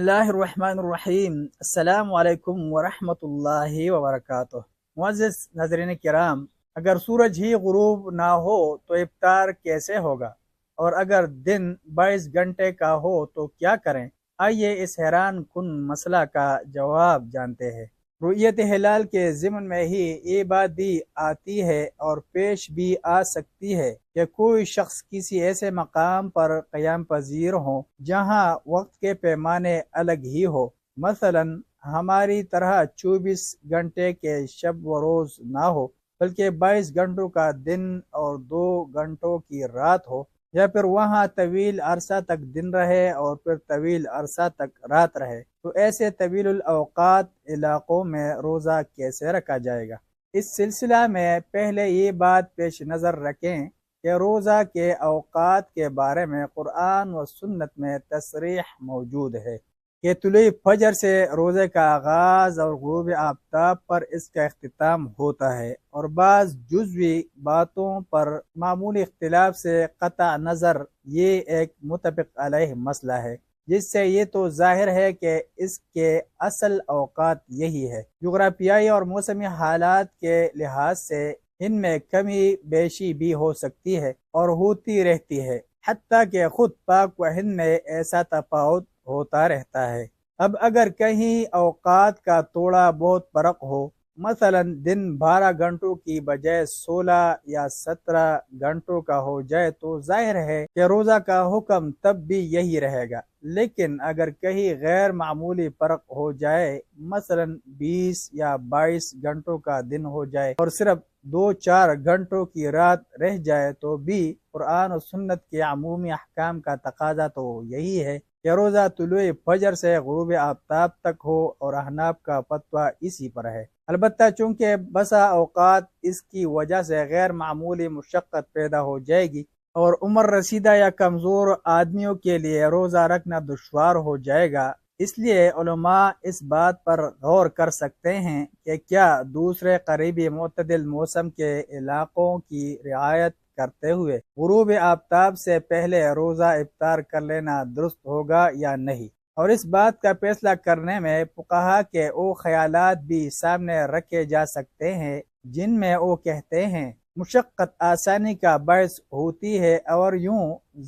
اللہ الرحمن الرحیم۔ السلام علیکم ورحمۃ اللہ وبرکاتہ۔ معزز ناظرین کرام، اگر سورج ہی غروب نہ ہو تو افطار کیسے ہوگا؟ اور اگر دن 22 گھنٹے کا ہو تو کیا کریں؟ آئیے اس حیران کن مسئلہ کا جواب جانتے ہیں۔ رؤیت ہلال کے ضمن میں ہی یہ بات بھی آتی ہے اور پیش بھی آ سکتی ہے کہ کوئی شخص کسی ایسے مقام پر قیام پذیر ہو جہاں وقت کے پیمانے الگ ہی ہو، مثلا ہماری طرح 24 گھنٹے کے شب و روز نہ ہو، بلکہ 22 گھنٹوں کا دن اور 2 گھنٹوں کی رات ہو، یا پھر وہاں طویل عرصہ تک دن رہے اور پھر طویل عرصہ تک رات رہے، تو ایسے طویل الاوقات علاقوں میں روزہ کیسے رکھا جائے گا؟ اس سلسلہ میں پہلے یہ بات پیش نظر رکھیں کہ روزہ کے اوقات کے بارے میں قرآن و سنت میں تصریح موجود ہے کہ طلوع فجر سے روزے کا آغاز اور غروب آفتاب پر اس کا اختتام ہوتا ہے، اور بعض جزوی باتوں پر معمولی اختلاف سے قطع نظر یہ ایک متفق علیہ مسئلہ ہے، جس سے یہ تو ظاہر ہے کہ اس کے اصل اوقات یہی ہے۔ جغرافیائی اور موسمی حالات کے لحاظ سے ان میں کمی بیشی بھی ہو سکتی ہے اور ہوتی رہتی ہے، حتیٰ کہ خود پاک و ہند میں ایسا تفاوت ہوتا رہتا ہے۔ اب اگر کہیں اوقات کا تھوڑا بہت فرق ہو، مثلا دن 12 گھنٹوں کی بجائے 16 یا 17 گھنٹوں کا ہو جائے تو ظاہر ہے کہ روزہ کا حکم تب بھی یہی رہے گا، لیکن اگر کہیں غیر معمولی فرق ہو جائے، مثلا 20 یا 22 گھنٹوں کا دن ہو جائے اور صرف 2-4 گھنٹوں کی رات رہ جائے، تو بھی قرآن و سنت کے عمومی احکام کا تقاضا تو یہی ہے کہ روزہ طلوع فجر سے غروب آفتاب تک ہو، اور احناف کا فتویٰ اسی پر ہے۔ البتہ چونکہ بسا اوقات اس کی وجہ سے غیر معمولی مشقت پیدا ہو جائے گی اور عمر رسیدہ یا کمزور آدمیوں کے لیے روزہ رکھنا دشوار ہو جائے گا، اس لیے علماء اس بات پر غور کر سکتے ہیں کہ کیا دوسرے قریبی معتدل موسم کے علاقوں کی رعایت کرتے ہوئے غروب آفتاب سے پہلے روزہ افطار کر لینا درست ہوگا یا نہیں، اور اس بات کا فیصلہ کرنے میں فقہا کے وہ خیالات بھی سامنے رکھے جا سکتے ہیں جن میں وہ کہتے ہیں مشقت آسانی کا باعث ہوتی ہے اور یوں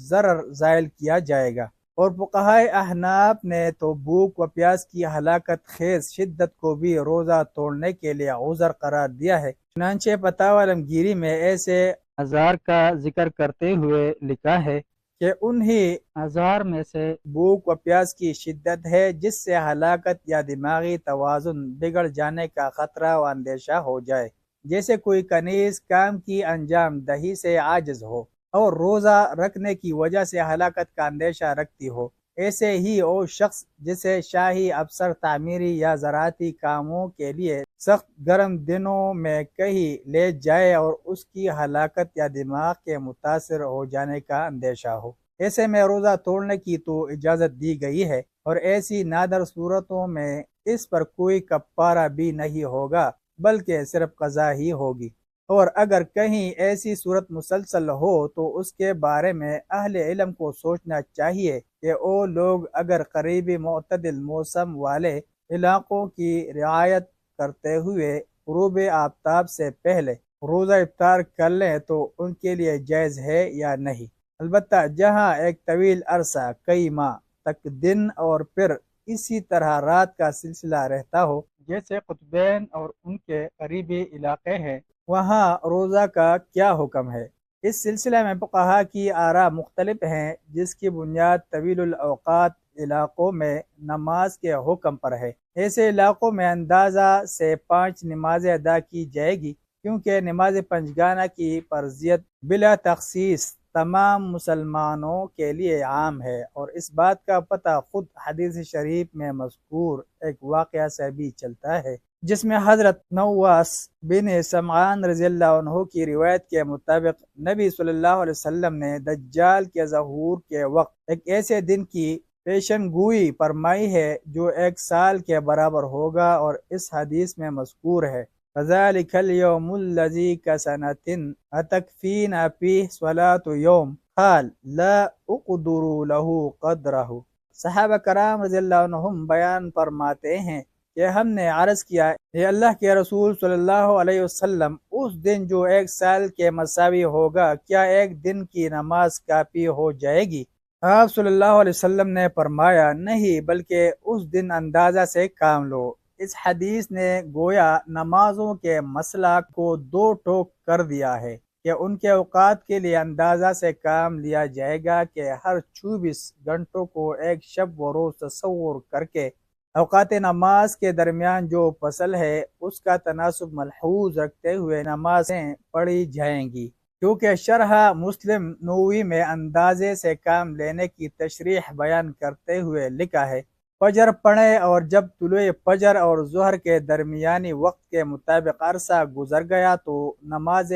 ضرر زائل کیا جائے گا، اور فقہائے احناف نے تو بھوک و پیاس کی ہلاکت خیز شدت کو بھی روزہ توڑنے کے لیے عذر قرار دیا ہے۔ چنانچہ فتاوی عالمگیری میں ایسے اعذار کا ذکر کرتے ہوئے لکھا ہے کہ انہی اعذار میں سے بھوک و پیاس کی شدت ہے جس سے ہلاکت یا دماغی توازن بگڑ جانے کا خطرہ و اندیشہ ہو جائے، جیسے کوئی کنیز کام کی انجام دہی سے عاجز ہو اور روزہ رکھنے کی وجہ سے ہلاکت کا اندیشہ رکھتی ہو۔ ایسے ہی وہ شخص جسے شاہی افسر تعمیری یا زراعتی کاموں کے لیے سخت گرم دنوں میں کہیں لے جائے اور اس کی ہلاکت یا دماغ کے متاثر ہو جانے کا اندیشہ ہو، ایسے میں روزہ توڑنے کی تو اجازت دی گئی ہے، اور ایسی نادر صورتوں میں اس پر کوئی کفارہ بھی نہیں ہوگا بلکہ صرف قضا ہی ہوگی۔ اور اگر کہیں ایسی صورت مسلسل ہو تو اس کے بارے میں اہل علم کو سوچنا چاہیے کہ وہ لوگ اگر قریبی معتدل موسم والے علاقوں کی رعایت کرتے ہوئے غروب آفتاب سے پہلے روزہ افطار کر لیں تو ان کے لیے جائز ہے یا نہیں۔ البتہ جہاں ایک طویل عرصہ کئی ماہ تک دن اور پھر اسی طرح رات کا سلسلہ رہتا ہو، جیسے قطبین اور ان کے قریبی علاقے ہیں، وہاں روزہ کا کیا حکم ہے؟ اس سلسلے میں فقہا کی آراء مختلف ہیں، جس کی بنیاد طویل الاوقات علاقوں میں نماز کے حکم پر ہے۔ ایسے علاقوں میں اندازہ سے 5 نمازیں ادا کی جائے گی، کیونکہ نماز پنجگانہ کی فرضیت بلا تخصیص تمام مسلمانوں کے لیے عام ہے، اور اس بات کا پتہ خود حدیث شریف میں مذکور ایک واقعہ سے بھی چلتا ہے، جس میں حضرت نواس بن سمعان رضی اللہ عنہ کی روایت کے مطابق نبی صلی اللہ علیہ وسلم نے دجال کے ظہور کے وقت ایک ایسے دن کی پیشن گوئی فرمائی ہے جو 1 سال کے برابر ہوگا، اور اس حدیث میں مذکور ہے فَذَلِكَ الْيَوْمُ الَّذِي كَسَنَةٍ أَتَكْفِينَا فِيهِ صَلَاةُ يَوْمٍ قَالَ لَا أُقْدِرُ لَهُ قَدْرَهُ صحابہ کرام رضی اللہ عنہم بیان فرماتے ہیں کہ ہم نے عرض کیا، اے اللہ کے رسول صلی اللہ علیہ وسلم، اس دن جو 1 سال کے مساوی ہوگا، کیا ایک دن کی نماز کافی ہو جائے گی؟ آپ صلی اللہ علیہ وسلم نے فرمایا، نہیں، بلکہ اس دن اندازہ سے کام لو۔ اس حدیث نے گویا نمازوں کے مسئلہ کو 2 ٹوک کر دیا ہے کہ ان کے اوقات کے لیے اندازہ سے کام لیا جائے گا کہ ہر 24 گھنٹوں کو ایک شب و روز تصور کر کے اوقات نماز کے درمیان جو فصل ہے اس کا تناسب ملحوظ رکھتے ہوئے نمازیں پڑھی جائیں گی، کیونکہ شرح مسلم نووی میں اندازے سے کام لینے کی تشریح بیان کرتے ہوئے لکھا ہے، فجر پڑھیں اور جب طلوع فجر اور ظہر کے درمیانی وقت کے مطابق عرصہ گزر گیا تو نماز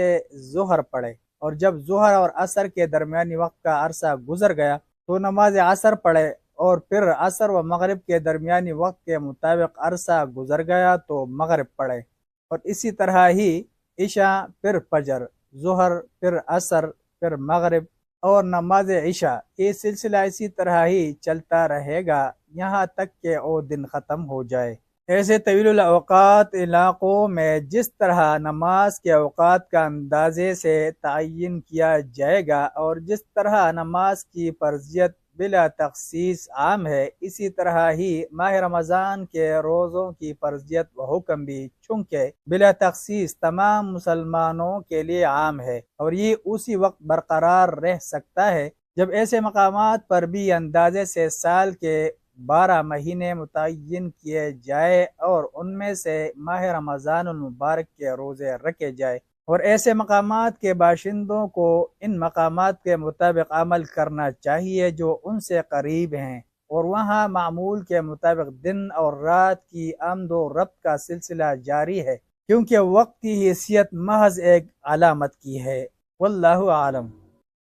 ظہر پڑھے، اور جب ظہر اور عصر کے درمیانی وقت کا عرصہ گزر گیا تو نماز عصر پڑھے، اور پھر عصر و مغرب کے درمیانی وقت کے مطابق عرصہ گزر گیا تو مغرب پڑھے، اور اسی طرح ہی عشاء پھر فجر، ظہر پھر عصر پھر مغرب اور نماز عشاء، یہ سلسلہ اسی طرح ہی چلتا رہے گا یہاں تک کہ وہ دن ختم ہو جائے۔ ایسے طویل الاوقات علاقوں میں جس طرح نماز کے اوقات کا اندازے سے تعین کیا جائے گا اور جس طرح نماز کی فرضیت بلا تخصیص عام ہے، اسی طرح ہی ماہ رمضان کے روزوں کی فرضیت و حکم بھی چونکہ بلا تخصیص تمام مسلمانوں کے لیے عام ہے، اور یہ اسی وقت برقرار رہ سکتا ہے جب ایسے مقامات پر بھی اندازے سے سال کے 12 مہینے متعین کیے جائے اور ان میں سے ماہ رمضان المبارک کے روزے رکھے جائے، اور ایسے مقامات کے باشندوں کو ان مقامات کے مطابق عمل کرنا چاہیے جو ان سے قریب ہیں، اور وہاں معمول کے مطابق دن اور رات کی آمد و رفت کا سلسلہ جاری ہے، کیونکہ وقت کی حیثیت محض ایک علامت کی ہے۔ واللہ عالم۔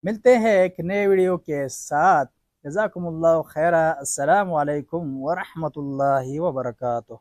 ملتے ہیں ایک نئے ویڈیو کے ساتھ۔ جزاکم اللہ خیرہ۔ السلام علیکم ورحمۃ اللہ وبرکاتہ۔